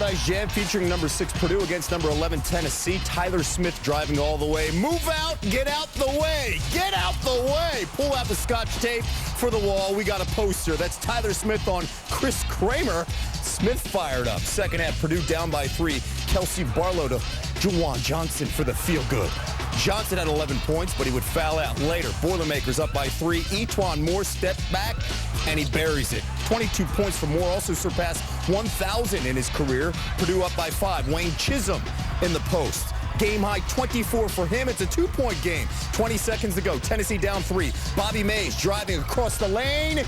Paradise Jam featuring number 6 Purdue against number 11 Tennessee. Tyler Smith driving all the way. Move out, get out the way, get out the way. Pull out the Scotch tape for the wall. We got a poster. That's Tyler Smith on Chris Kramer. Smith fired up. Second half, Purdue down by 3. Kelsey Barlow to Juwan Johnson for the feel good. Johnson had 11 points, but he would foul out later. Boilermakers up by 3. Etwan Moore stepped back, and he buries it. 22 points for Moore, also surpassed 1,000 in his career. Purdue up by 5. Wayne Chisholm in the post. Game high 24 for him. It's a 2-point game. 20 seconds to go. Tennessee down 3. Bobby Mays driving across the lane.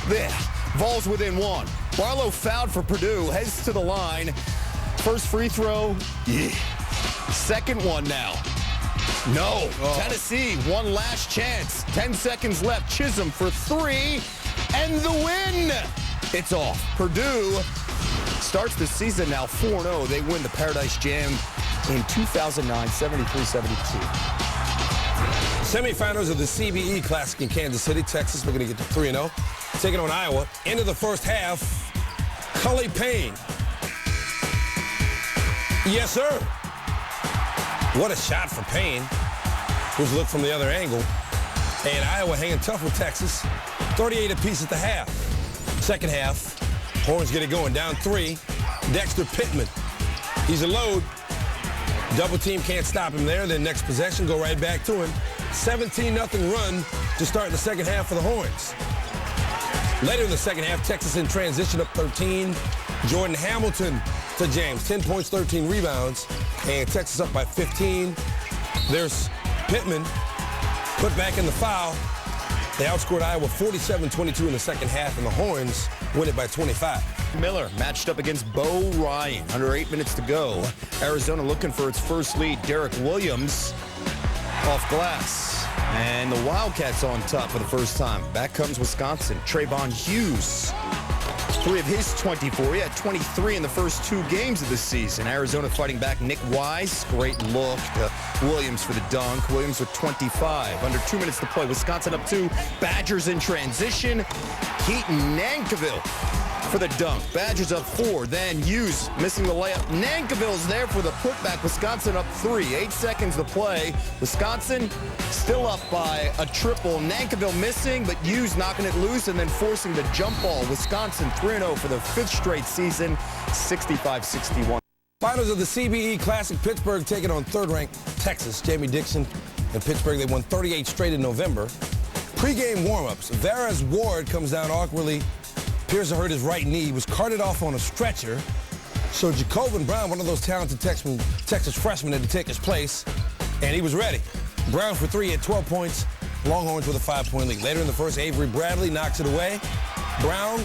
There. Vols within 1. Barlow fouled for Purdue. Heads to the line. First free throw. Yeah. Second one now. No. Tennessee, one last chance. 10 seconds left. Chisholm for 3. And the win. It's off. Purdue starts the season now 4-0. They win the Paradise Jam in 2009, 73-72. Semifinals of the CBE Classic in Kansas City, Texas. We're going to get to 3-0. Taking on Iowa. End of the first half. Cully Payne. Yes, sir. What a shot for Payne, who's looked from the other angle. And Iowa hanging tough with Texas. 38 apiece at the half. Second half, Horns get it going. Down 3. Dexter Pittman. He's a load. Double team can't stop him there. Then next possession, go right back to him. 17-0 run to start the second half for the Horns. Later in the second half, Texas in transition up 13. Jordan Hamilton to James. 10 points, 13 rebounds. And Texas up by 15. There's Pittman put back in the foul. They outscored Iowa 47-22 in the second half, and the Horns win it by 25. Miller matched up against Bo Ryan. Under 8 minutes to go. Arizona looking for its first lead. Derek Williams off glass. And the Wildcats on top for the first time. Back comes Wisconsin. Trayvon Hughes. 3 of his 24. He had 23 in the first 2 games of the season. Arizona fighting back. Nick Wise. Great look to Williams for the dunk. Williams with 25. Under 2 minutes to play. Wisconsin up 2. Badgers in transition. Keaton Nankiville for the dunk. Badgers up 4. Then Hughes missing the layup. Nankiville's there for the putback. Wisconsin up 3. 8 seconds to play. Wisconsin still up by a triple. Nankiville missing, but Hughes knocking it loose and then forcing the jump ball. Wisconsin 3-0 for the 5th straight season, 65-61. Finals of the CBE Classic. Pittsburgh taking on 3rd-ranked Texas. Jamie Dixon and Pittsburgh, they won 38 straight in November. Pre-game warm-ups. Varez Ward comes down awkwardly. Appears to hurt his right knee. He was carted off on a stretcher. So Jacobin Brown, one of those talented Texas freshmen, had to take his place, and he was ready. Brown for 3 at 12 points. Longhorns with a 5-point lead. Later in the first, Avery Bradley knocks it away. Brown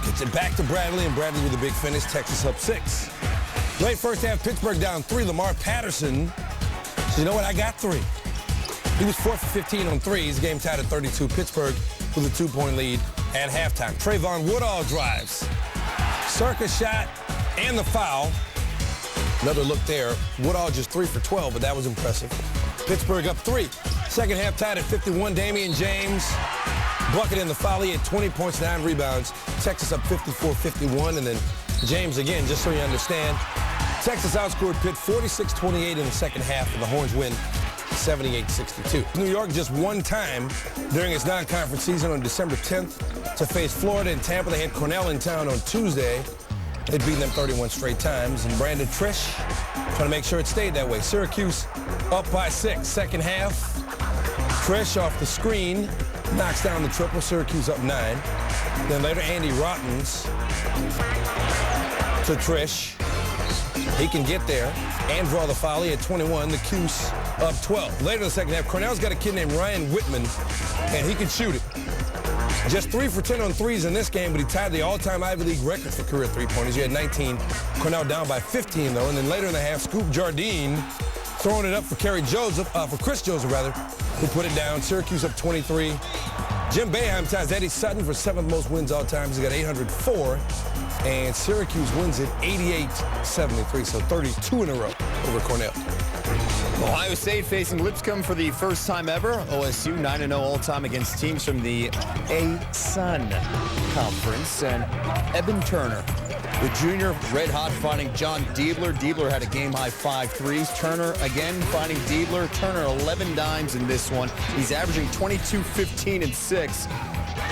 gets it back to Bradley, and Bradley with a big finish. Texas up 6. Late first half, Pittsburgh down 3. Lamar Patterson says, you know what, I got 3. He was 4 for 15 on 3s. Game tied at 32. Pittsburgh with a 2-point lead at halftime. Trayvon Woodall drives. Circus shot and the foul. Another look there. Woodall just 3 for 12, but that was impressive. Pittsburgh up 3. Second half tied at 51. Damian James bucket in the foul. He had 20 points, 9 rebounds. Texas up 54-51. And then James again, just so you understand. Texas outscored Pitt 46-28 in the second half, and the Horns win 78-62. New York just one time during its non-conference season on December 10th to face Florida and Tampa. They had Cornell in town on Tuesday. They'd beaten them 31 straight times. And Brandon Trish trying to make sure it stayed that way. Syracuse up by 6. Second half, Trish off the screen knocks down the triple. Syracuse up 9. Then later, Andy Rottens to Trish. He can get there and draw the foul. He had 21. The Cuse up 12. Later in the second half, Cornell's got a kid named Ryan Whitman, and he can shoot it. Just 3 for 10 on 3s in this game, but he tied the all-time Ivy League record for career 3-pointers. He had 19. Cornell down by 15, though. And then later in the half, Scoop Jardine throwing it up for Chris Joseph, who put it down. Syracuse up 23. Jim Boeheim ties Eddie Sutton for 7th most wins all time. He's got 804. And Syracuse wins it 88-73, so 32 in a row over Cornell. Ohio State facing Lipscomb for the first time ever. OSU 9-0 all-time against teams from the A-Sun Conference. And Eben Turner The junior, red hot, finding John Diebler. Diebler had a game-high 5 threes. Turner, again, finding Diebler. Turner, 11 dimes in this one. He's averaging 22, 15, and 6.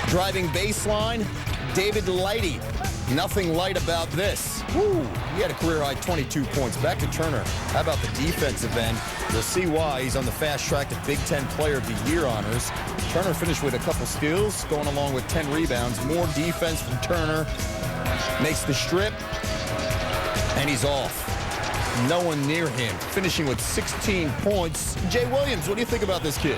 Driving baseline, David Lighty. Nothing light about this. Woo, he had a career-high 22 points. Back to Turner. How about the defensive end? You'll see why he's on the fast track to Big Ten Player of the Year honors. Turner finished with a couple steals, going along with 10 rebounds. More defense from Turner. Makes the strip, and he's off. No one near him. Finishing with 16 points. Jay Williams, what do you think about this kid?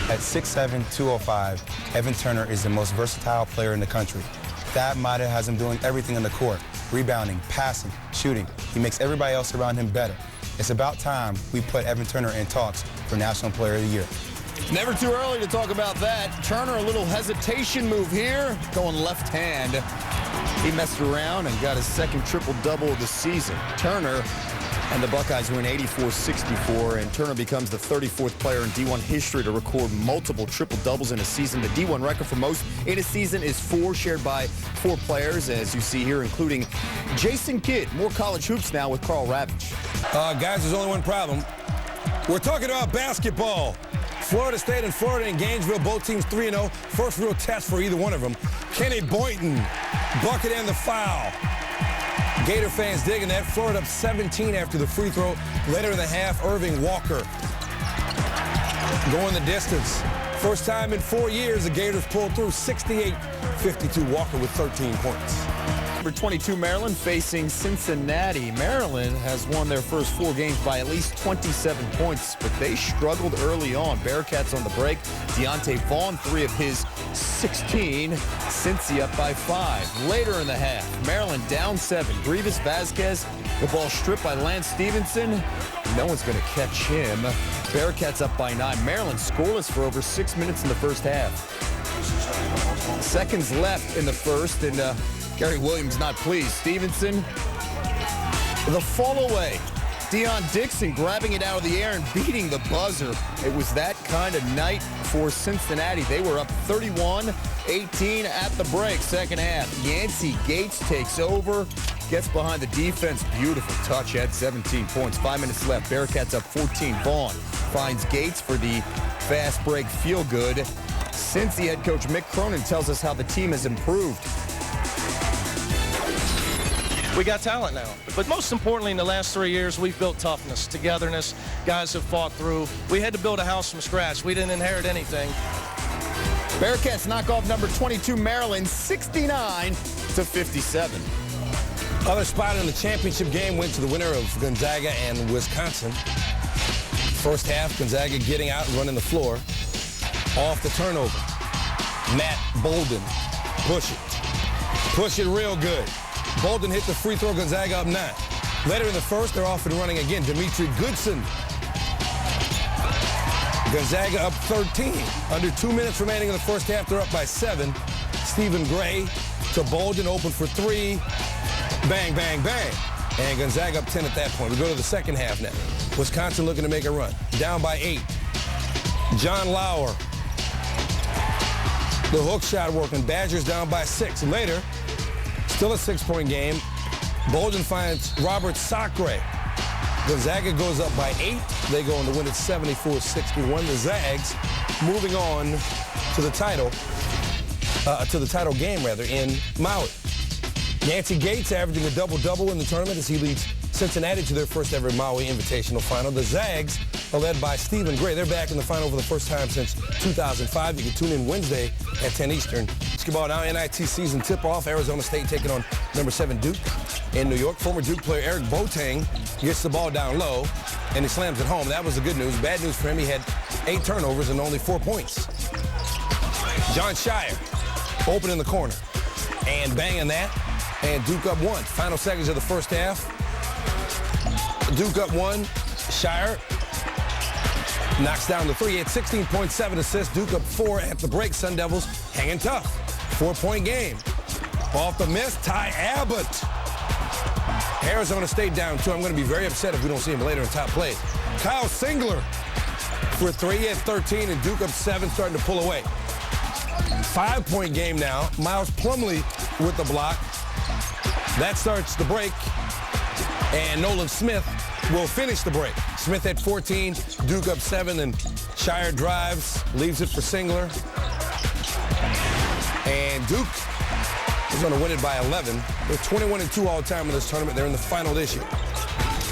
At 6'7", 205, Evan Turner is the most versatile player in the country. That motto has him doing everything on the court, rebounding, passing, shooting. He makes everybody else around him better. It's about time we put Evan Turner in talks for National Player of the Year. Never too early to talk about that. Turner, a little hesitation move here, going left hand. He messed around and got his second triple-double of the season. Turner and the Buckeyes win 84-64, and Turner becomes the 34th player in D1 history to record multiple triple-doubles in a season. The D1 record for most in a season is 4, shared by 4 players, as you see here, including Jason Kidd. More college hoops now with Carl Ravitch. Guys, there's only one problem. We're talking about basketball. Florida State and Florida in Gainesville, both teams 3-0. First real test for either one of them. Kenny Boynton, bucket and the foul. Gator fans digging that. Florida up 17 after the free throw. Later in the half, Irving Walker going the distance. First time in 4 years the Gators pulled through. 68-52, Walker with 13 points. Number 22, Maryland, facing Cincinnati. Maryland has won their first 4 games by at least 27 points, but they struggled early on. Bearcats on the break. Deontay Vaughn, 3 of his 16. Cincy up by 5. Later in the half, Maryland down 7. Grievous Vasquez, the ball stripped by Lance Stevenson. No one's going to catch him. Bearcats up by 9. Maryland scoreless for over 6 minutes in the first half. Seconds left in the first, and Gary Williams not pleased. Stevenson, the fall away. Deion Dixon grabbing it out of the air and beating the buzzer. It was that kind of night for Cincinnati. They were up 31-18 at the break, second half. Yancey Gates takes over, gets behind the defense. Beautiful touch at 17 points. 5 minutes left. Bearcats up 14. Vaughn finds Gates for the fast break feel good. Cincy head coach Mick Cronin tells us how the team has improved. We got talent now. But most importantly, in the last 3 years, we've built toughness, togetherness. Guys have fought through. We had to build a house from scratch. We didn't inherit anything. Bearcats knock off number 22, Maryland, 69-57. Other spot in the championship game went to the winner of Gonzaga and Wisconsin. First half, Gonzaga getting out and running the floor. Off the turnover. Matt Bolden. Push it. Push it real good. Bolden hit the free throw, Gonzaga up 9. Later in the first, they're off and running again. Dimitri Goodson. Gonzaga up 13. Under 2 minutes remaining in the first half, they're up by 7. Stephen Gray to Bolden, open for 3. Bang, bang, bang. And Gonzaga up 10 at that point. We go to the second half now. Wisconsin looking to make a run. Down by 8. John Lauer. The hook shot working. Badgers down by 6. Later, still a 6-point game. Bolden finds Robert Sacre. Gonzaga goes up by 8. They go on to win it 74-61. The Zags moving on to the title game in Maui. Yancey Gates averaging a double-double in the tournament as he leads Cincinnati to their first ever Maui Invitational Final. The Zags are led by Stephen Gray. They're back in the final for the first time since 2005. You can tune in Wednesday at 10 Eastern. Basketball now, NIT season tip-off. Arizona State taking on number 7 Duke in New York. Former Duke player Eric Boateng gets the ball down low, and he slams it home. That was the good news. Bad news for him, he had 8 turnovers and only 4 points. John Shire, open in the corner, and banging that, and Duke up 1. Final seconds of the first half. Duke up 1. Shire knocks down the 3. He had 16.7 assists. Duke up 4 at the break. Sun Devils hanging tough. 4-point game. Off the miss, Ty Abbott. Arizona State down 2. I'm going to be very upset if we don't see him later in top plays. Kyle Singler for 3. He had 13, and Duke up 7, starting to pull away. 5-point game now. Miles Plumlee with the block. That starts the break. And Nolan Smith will finish the break. Smith at 14, Duke up 7, and Shire drives, leaves it for Singler. And Duke is going to win it by 11. They're 21-2 all time in this tournament. They're in the final this year.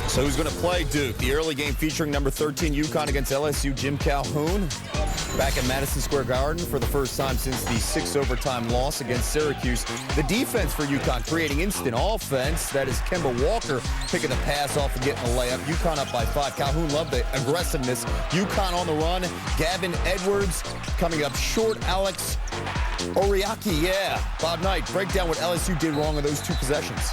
So who's going to play Duke? The early game featuring number 13 UConn against LSU, Jim Calhoun. Back at Madison Square Garden for the first time since the 6 overtime loss against Syracuse. The defense for UConn creating instant offense. That is Kemba Walker picking the pass off and getting a layup. UConn up by 5. Calhoun loved the aggressiveness. UConn on the run. Gavin Edwards coming up short. Alex Oriaki, yeah. Bob Knight, break down what LSU did wrong on those 2 possessions.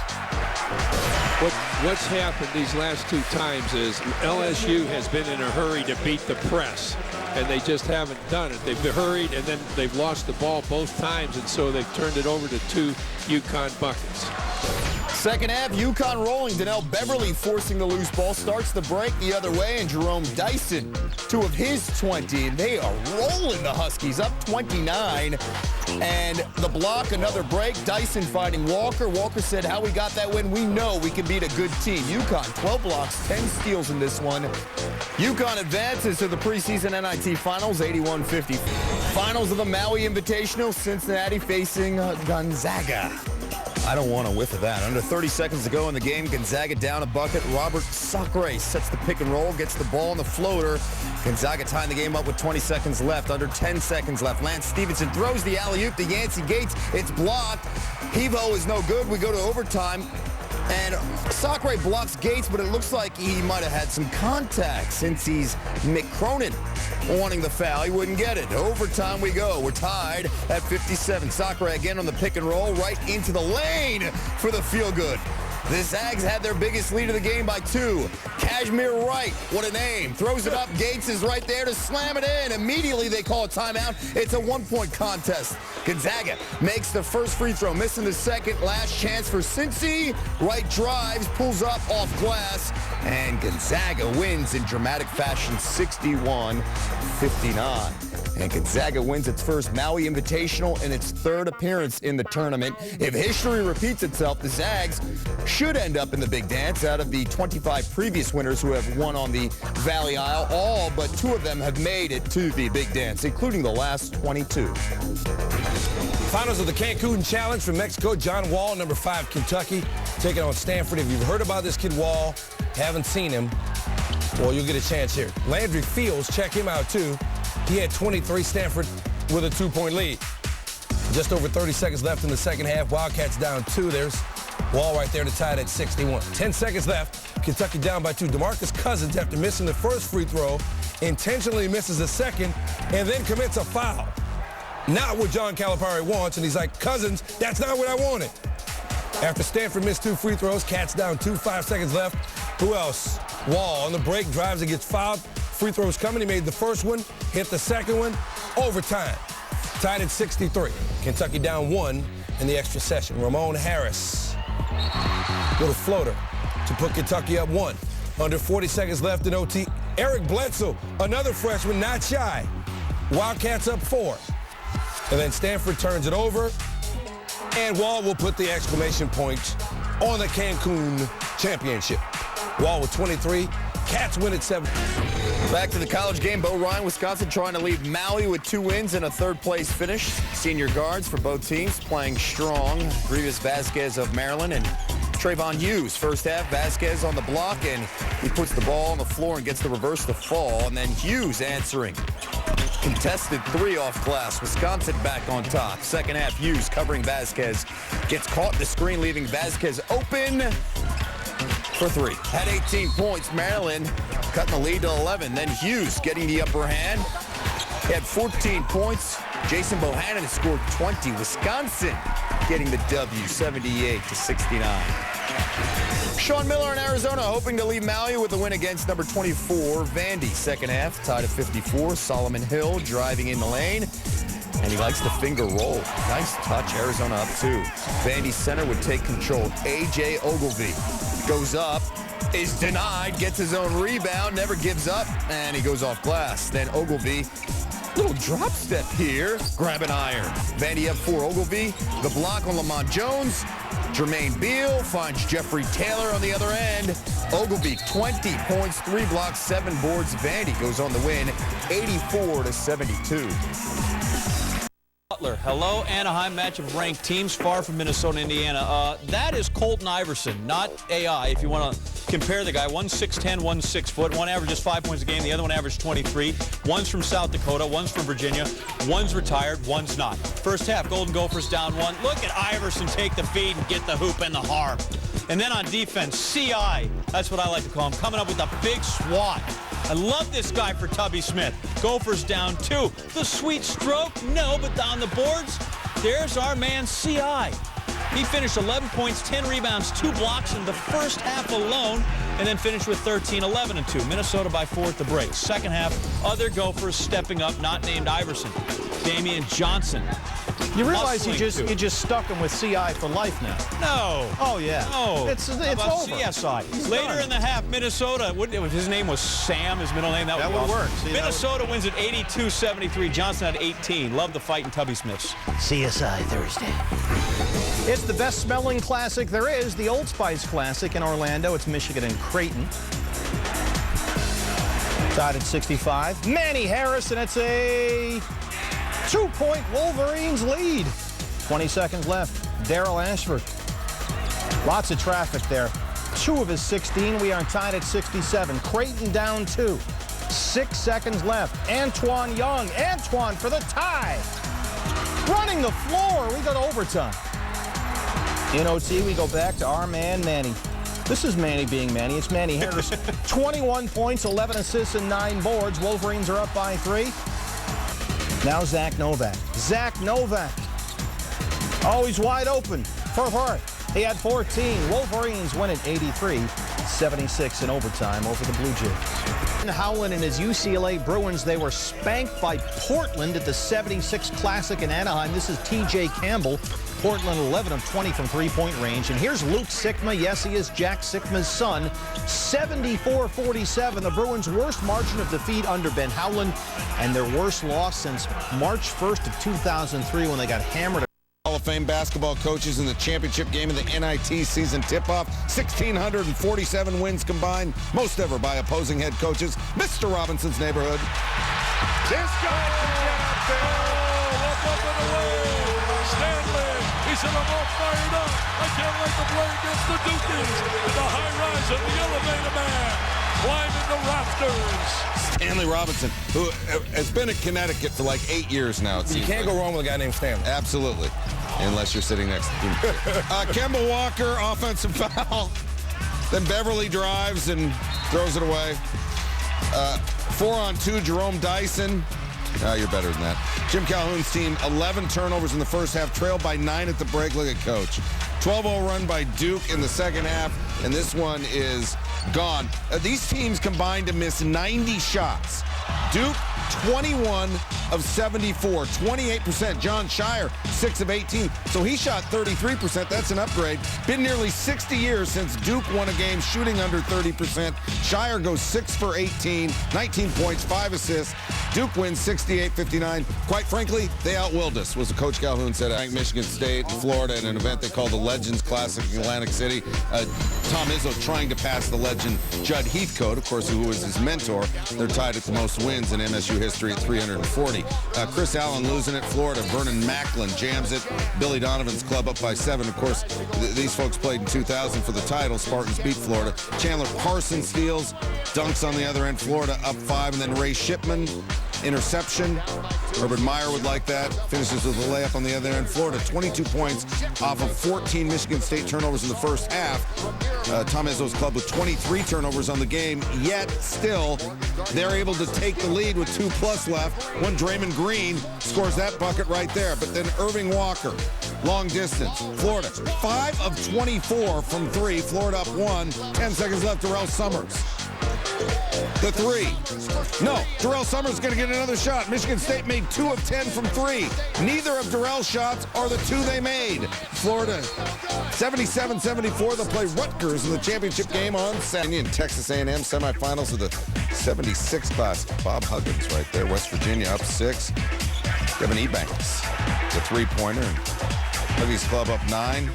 What's happened these last 2 times is LSU has been in a hurry to beat the press, and they just haven't done it. They've hurried, and then they've lost the ball both times, and so they've turned it over to 2 UConn buckets. Second half, UConn rolling. Donnell Beverly forcing the loose ball. Starts the break the other way, and Jerome Dyson, 2 of his 20. And they are rolling the Huskies, up 29. And the block, another break. Dyson fighting Walker. Walker said, how we got that win, we know we can beat a good team. UConn, 12 blocks, 10 steals in this one. UConn advances to the preseason NIT Finals, 81-50. Finals of the Maui Invitational, Cincinnati facing Gonzaga. I don't want a whiff of that. Under 30 seconds to go in the game, Gonzaga down a bucket. Robert Sacre sets the pick and roll, gets the ball on the floater. Gonzaga tying the game up with 20 seconds left. Under 10 seconds left. Lance Stevenson throws the alley-oop to Yancey Gates. It's blocked. Hevo is no good. We go to overtime. And Sacre blocks Gates, but it looks like he might have had some contact since he's Mick Cronin wanting the foul. He wouldn't get it. Overtime we go. We're tied at 57. Sacre again on the pick and roll right into the lane for the field good. The Zags had their biggest lead of the game by 2. Kashmir Wright, what a name. Throws it up. Gates is right there to slam it in. Immediately they call a timeout. It's a 1-point contest. Gonzaga makes the first free throw, missing the second. Last chance for Cincy. Wright drives, pulls up off glass, and Gonzaga wins in dramatic fashion, 61-59. And Gonzaga wins its first Maui Invitational and its 3rd appearance in the tournament. If history repeats itself, the Zags should end up in the big dance. Out of the 25 previous winners who have won on the Valley Isle, all but 2 of them have made it to the big dance, including the last 22. Finals of the Cancun Challenge from Mexico. John Wall, number 5, Kentucky, taking on Stanford. If you've heard about this kid Wall, haven't seen him, well, you'll get a chance here. Landry Fields, check him out too. He had 23, Stanford with a 2-point lead. Just over 30 seconds left in the second half. Wildcats down 2. There's Wall right there to tie it at 61. 10 seconds left. Kentucky down by 2. DeMarcus Cousins, after missing the first free throw, intentionally misses the second and then commits a foul. Not what John Calipari wants, and he's like, Cousins, that's not what I wanted. After Stanford missed 2 free throws, Cats down 2, 5 seconds left. Who else? Wall on the break, drives and gets fouled. Free throws coming. He made the first one, hit the second one. Overtime. Tied at 63. Kentucky down 1 in the extra session. Ramon Harris. Little floater to put Kentucky up 1. Under 40 seconds left in OT. Eric Bledsoe, another freshman, not shy. Wildcats up 4. And then Stanford turns it over. And Wall will put the exclamation point on the Cancun championship. Wall with 23. Cats win at 7. Back to the college game. Bo Ryan, Wisconsin, trying to leave Maui with 2 wins and a 3rd-place finish. Senior guards for both teams playing strong. Grievous Vasquez of Maryland and Trayvon Hughes. First half, Vasquez on the block, and he puts the ball on the floor and gets the reverse to fall. And then Hughes answering. Contested 3 off glass. Wisconsin back on top. Second half, Hughes covering Vasquez. Gets caught in the screen, leaving Vasquez open for 3. Had 18 points. Maryland cutting the lead to 11. Then Hughes getting the upper hand. He had 14 points. Jason Bohannon scored 20. Wisconsin getting the W, 78-69. Sean Miller in Arizona hoping to leave Maui with a win against number 24, Vandy. Second half, tied at 54. Solomon Hill driving in the lane. And he likes the finger roll. Nice touch. Arizona up 2. Vandy center would take control. A.J. Ogilvy goes up, is denied, gets his own rebound, never gives up, and he goes off glass. Then Ogilvy Little drop step here. Grab an iron. Vandy up 4. Ogilvy. The block on Lamont Jones. Jermaine Beal finds Jeffrey Taylor on the other end. Ogilvy, 20 points, 3 blocks, 7 boards. Vandy goes on the win, 84-72. Butler. Hello, Anaheim. Match of ranked teams far from Minnesota and Indiana. That is Colton Iverson, not AI, if you want to compare the guy. One's 6'10", one's 6 foot. One averages 5 points a game. The other one averaged 23. One's from South Dakota. One's from Virginia. One's retired. One's not. First half, Golden Gophers down 1. Look at Iverson take the feed and get the hoop and the harm. And then on defense, CI, that's what I like to call him, coming up with a big swat. I love this guy for Tubby Smith. Gophers down 2. The sweet stroke? No, but down the boards, there's our man CI. He finished 11 points, 10 rebounds, 2 blocks in the first half alone, and then finished with 13, 11, and 2. Minnesota by 4 at the break. Second half, other Gophers stepping up, not named Iverson. Damian Johnson. You realize you just stuck him with CI for life now. No. Oh, yeah. No. It's over. CSI. Later in the half, Minnesota, his name was Sam, his middle name. That would work. See, Minnesota wins at 82-73. Johnson had 18. Love the fight in Tubby Smiths. CSI Thursday. It's the best-smelling classic there is, the Old Spice Classic in Orlando. It's Michigan and Creighton. Tied at 65. Manny Harris, and it's a 2-point Wolverines lead. 20 seconds left. Darrell Ashford. Lots of traffic there. 2 of his 16. We are tied at 67. Creighton down 2. 6 seconds left. Antoine Young. Antoine for the tie. Running the floor. We go to overtime. In OT, we go back to our man, Manny. This is Manny being Manny. It's Manny Harris. 21 points, 11 assists, and 9 boards. Wolverines are up by 3. Now Zach Novak. Zach Novak. Oh, he's wide open for Hart. He had 14. Wolverines win at 83-76 in overtime over the Blue Jays. Howland and his UCLA Bruins, they were spanked by Portland at the 76 Classic in Anaheim. This is T.J. Campbell. Portland 11 of 20 from three-point range. And here's Luke Sikma. Yes, he is Jack Sikma's son. 74-47, the Bruins' worst margin of defeat under Ben Howland, and their worst loss since March 1st of 2003 when they got hammered. Hall of Fame basketball coaches in the championship game of the NIT season tip-off. 1,647 wins combined, most ever by opposing head coaches. Mr. Robinson's neighborhood. This guy can get up there. Look up and away. Stanley. He said, I'm all fired up. I can't wait to play against the Dukies. And the high rise of the elevator man. Climbing the rafters. Stanley Robinson, who has been in Connecticut for like 8 years now. It seems you can't go wrong with a guy named Stanley. Absolutely. Unless you're sitting next to him. Kemba Walker, offensive foul. Then Beverly drives and throws it away. 4-on-2, Jerome Dyson. You're better than that. Jim Calhoun's team, 11 turnovers in the first half, trailed by 9 at the break. Look at Coach. 12-0 run by Duke in the second half, and this one is gone. These teams combined to miss 90 shots. Duke, 21 of 74, 28%. John Shire, 6 of 18. So he shot 33%. That's an upgrade. Been nearly 60 years since Duke won a game shooting under 30%. Shire goes 6 for 18, 19 points, 5 assists. Duke wins 68-59. Quite frankly, they outwilled us, was what Coach Calhoun said. I think Michigan State and Florida in an event they call the Legends Classic in Atlantic City. Tom Izzo trying to pass the legend Judd Heathcote, of course, who was his mentor. They're tied at the most wins in MSU history at 340. Chris Allen losing it. Florida. Vernon Macklin jams it. Billy Donovan's club up by 7. Of course, these folks played in 2000 for the title. Spartans beat Florida. Chandler Parsons steals. Dunks on the other end. Florida up 5. And then Ray Shipman, interception. Urban Meyer would like that. Finishes with a layup on the other end. Florida, 22 points off of 14 Michigan State turnovers in the first half. Tom Izzo's club with 23 turnovers on the game, yet still they're able to take the lead with 2+ left when Draymond Green scores that bucket right there. But then Irving Walker, long distance. Florida, 5 of 24 from 3. Florida up 1. 10 seconds left. Darrell Summers. The 3. No, Darrell Summers is going to get another shot. Michigan State made 2 of 10 from 3. Neither of Darrell's shots are the 2 they made. Florida, 77-74. They'll play Rutgers in the championship game on Saturday. In Texas A&M semifinals of the 76 class. Bob Huggins right there. West Virginia up 6. Devin Ebanks, the three-pointer. Huggies Club up 9.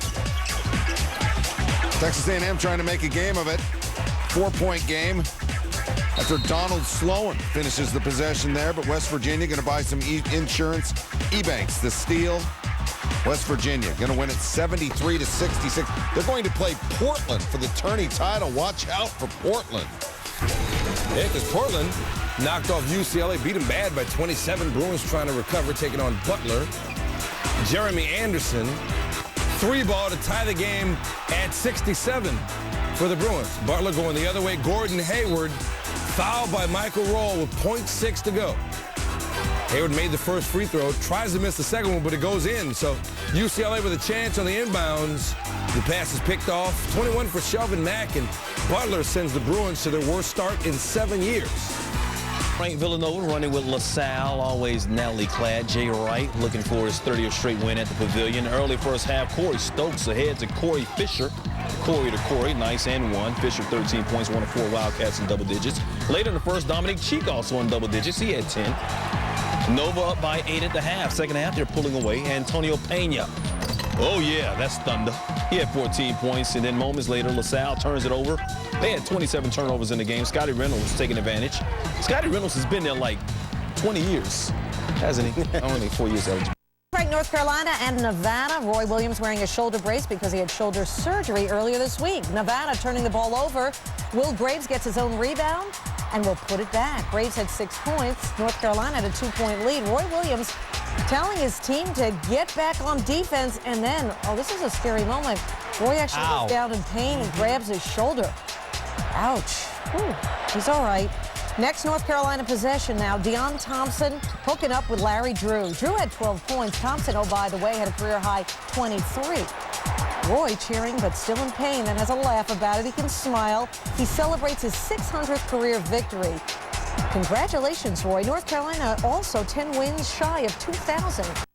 Texas A&M trying to make a game of it. 4-point game after Donald Sloan finishes the possession there, but West Virginia going to buy some insurance. Ebanks, the steal. West Virginia going to win it 73-66. They're going to play Portland for the tourney title. Watch out for Portland. Yeah, because Portland knocked off UCLA, beat them bad by 27. Bruins trying to recover, taking on Butler. Jeremy Anderson, 3-ball to tie the game at 67 for the Bruins. Butler going the other way. Gordon Hayward fouled by Michael Roll with .6 to go. Hayward made the first free throw, tries to miss the second one, but it goes in. So UCLA with a chance on the inbounds. The pass is picked off. 21 for Shelvin Mack, and Butler sends the Bruins to their worst start in 7 years. Frank Villanova running with LaSalle, always Natalie clad. Jay Wright looking for his 30th straight win at the Pavilion. Early first half, Corey Stokes ahead to Corey Fisher. Corey to Corey, nice and one. Fisher 13 points, 1 of 4 Wildcats in double digits. Later in the first, Dominic Cheek also in double digits. He had 10. Nova up by 8 at the half. Second half, they're pulling away. Antonio Pena. Oh, yeah, that's thunder. He had 14 points, and then moments later, LaSalle turns it over. They had 27 turnovers in the game. Scotty Reynolds taking advantage. Scotty Reynolds has been there like 20 years, hasn't he? Only 4 years eligible. North Carolina and Nevada. Roy Williams wearing a shoulder brace because he had shoulder surgery earlier this week. Nevada turning the ball over. Will Graves gets his own rebound and will put it back. Graves had 6 points. North Carolina had a 2-point lead. Roy Williams telling his team to get back on defense, and then, oh, this is a scary moment. Roy actually goes down in pain and grabs his shoulder. Ouch. Whew. He's all right. Next North Carolina possession now. Deion Thompson hooking up with Larry Drew. Drew had 12 points. Thompson, oh, by the way, had a career-high 23. Roy cheering, but still in pain, and has a laugh about it. He can smile. He celebrates his 600th career victory. Congratulations, Roy. North Carolina also 10 wins shy of 2,000.